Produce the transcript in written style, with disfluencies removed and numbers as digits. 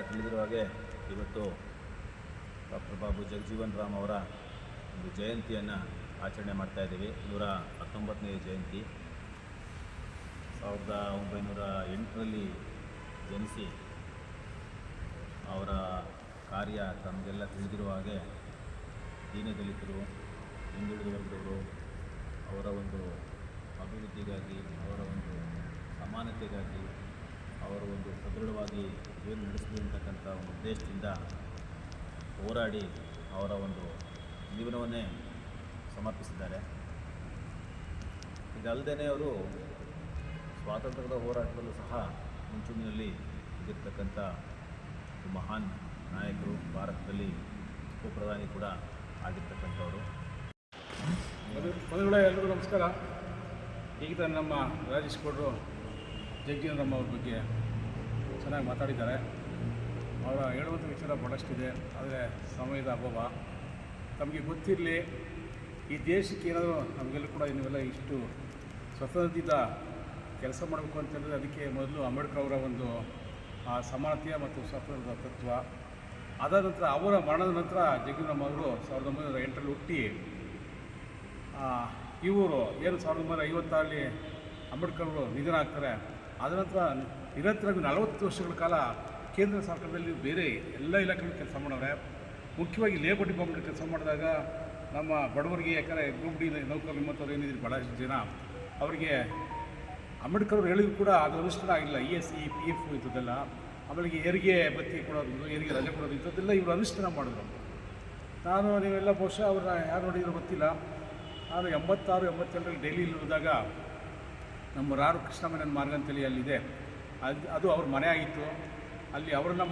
ತಿಳಿದಿರುವ ಹಾಗೆ ಇವತ್ತು ಡಾಕ್ಟರ್ ಬಾಬು ಜಗಜೀವನ್ ರಾಮ್ ಅವರ ಒಂದು ಜಯಂತಿಯನ್ನು ಆಚರಣೆ ಮಾಡ್ತಾಯಿದ್ದೀವಿ. 119ನೇ ಜಯಂತಿ. 1908ರಲ್ಲಿ ಜನಿಸಿ ಅವರ ಕಾರ್ಯ ತಮಗೆಲ್ಲ ತಿಳಿದಿರುವ ಹಾಗೆ ದೀನದಲಿತರು, ಹಿಂದುಳಿದ ವರ್ಗದವರು ಅವರ ಒಂದು ಅಭಿವೃದ್ಧಿಗಾಗಿ, ಅವರ ಒಂದು ಸಮಾನತೆಗಾಗಿ, ಅವರು ಒಂದು ಸದೃಢವಾಗಿ ಜೀವನ ನಡೆಸಲಿ ಅಂತಕ್ಕಂಥ ಒಂದು ಉದ್ದೇಶದಿಂದ ಹೋರಾಡಿ ಅವರ ಒಂದು ಜೀವನವನ್ನೇ ಸಮರ್ಪಿಸಿದ್ದಾರೆ. ಇದಲ್ಲದೆ ಅವರು ಸ್ವಾತಂತ್ರ್ಯದ ಹೋರಾಟದಲ್ಲೂ ಸಹ ಮುಂಚೂಣಿಯಲ್ಲಿ ಇದ್ದಿರ್ತಕ್ಕಂಥ ಮಹಾನ್ ನಾಯಕರು, ಭಾರತದಲ್ಲಿ ಉಪಪ್ರಧಾನಿ ಕೂಡ ಆಗಿರ್ತಕ್ಕಂಥವರು. ಬಂಧುಗಳೇ, ಎಲ್ಲರಿಗೂ ನಮಸ್ಕಾರ. ಈಗ ತಾನು ನಮ್ಮ ರಾಜೇಶ್ ಗೌಡರು ಜಗಜೀವನ್ ರಾಮ್ ಅವ್ರ ಬಗ್ಗೆ ಚೆನ್ನಾಗಿ ಮಾತಾಡಿದ್ದಾರೆ. ಅವರ ಹೇಳುವಂಥ ವಿಚಾರ ಭಾಳಷ್ಟಿದೆ, ಆದರೆ ಸಮಯದ ಅಭಾವ. ತಮಗೆ ಗೊತ್ತಿರಲಿ, ಈ ದೇಶಕ್ಕೆ ಏನಾದರೂ ನಮಗೆಲ್ಲೂ ಕೂಡ ನೀವೆಲ್ಲ ಇಷ್ಟು ಸ್ವತಂತ್ರದಿಂದ ಕೆಲಸ ಮಾಡಬೇಕು ಅಂತಂದರೆ ಅದಕ್ಕೆ ಮೊದಲು ಅಂಬೇಡ್ಕರ್ ಅವರ ಒಂದು ಸಮಾನತೆಯ ಮತ್ತು ಸ್ವಾತಂತ್ರ್ಯದ ತತ್ವ. ಅದಾದ ನಂತರ ಅವರ ಮರಣದ ನಂತರ ಜಗಜೀವನ್ ರಾಮ್ ಅವರು 1908ರಲ್ಲಿ ಹುಟ್ಟಿ ಇವರು ಏನು 1956ರಲ್ಲಿ ಅಂಬೇಡ್ಕರ್ ಅವರು ನಿಧನ ಆಗ್ತಾರೆ. ಅದ ನಂತರ ನಿರಂತರವಾಗಿ 40 ವರ್ಷಗಳ ಕಾಲ ಕೇಂದ್ರ ಸರ್ಕಾರದಲ್ಲಿ ಬೇರೆ ಎಲ್ಲ ಇಲಾಖೆಗಳು ಕೆಲಸ ಮಾಡವ್ರೆ. ಮುಖ್ಯವಾಗಿ ಲೇಬರ್ ಡಿಪಾರ್ಟ್ಮೆಂಟ್ ಕೆಲಸ ಮಾಡಿದಾಗ ನಮ್ಮ ಬಡವರಿಗೆ, ಯಾಕಂದರೆ ಗ್ರೂಪ್ ಡಿ ನೌಕರರು ನಿಮ್ಮಂಥವ್ರು ಏನಿದ್ರು ಭಾಳಷ್ಟು ಜನ, ಅವರಿಗೆ ಅಂಬೇಡ್ಕರ್ ಅವರು ಹೇಳಿದ್ರು ಕೂಡ ಅದು ಅನುಷ್ಠಾನ ಆಗಿಲ್ಲ. ESE, PF ಇಂಥದ್ದೆಲ್ಲ, ಆಮೇಲೆ ಹೆರಿಗೆ ಬತ್ತಿ ಕೊಡೋದು, ಹೆರಿಗೆ ರಜೆ ಕೊಡೋದು, ಇಂಥದ್ದೆಲ್ಲ ಇವರು ಅನುಷ್ಠಾನ ಮಾಡಿದ್ರು. ನೀವೆಲ್ಲ ಬಹುಶಃ ಅವ್ರನ್ನ ಯಾರು ನೋಡಿದ್ರು ಗೊತ್ತಿಲ್ಲ. ನಾನು 86-87ರಲ್ಲಿ ಡೆಲ್ಲಿಯಲ್ಲಿರುವಾಗ ನಮ್ಮ ರಾರು ಕೃಷ್ಣಮೇನನ್ ಮಾರ್ಗ ಅಂತೇಳಿ ಅಲ್ಲಿದೆ, ಅದು ಅವ್ರ ಮನೆ ಆಗಿತ್ತು. ಅಲ್ಲಿ ಅವರನ್ನು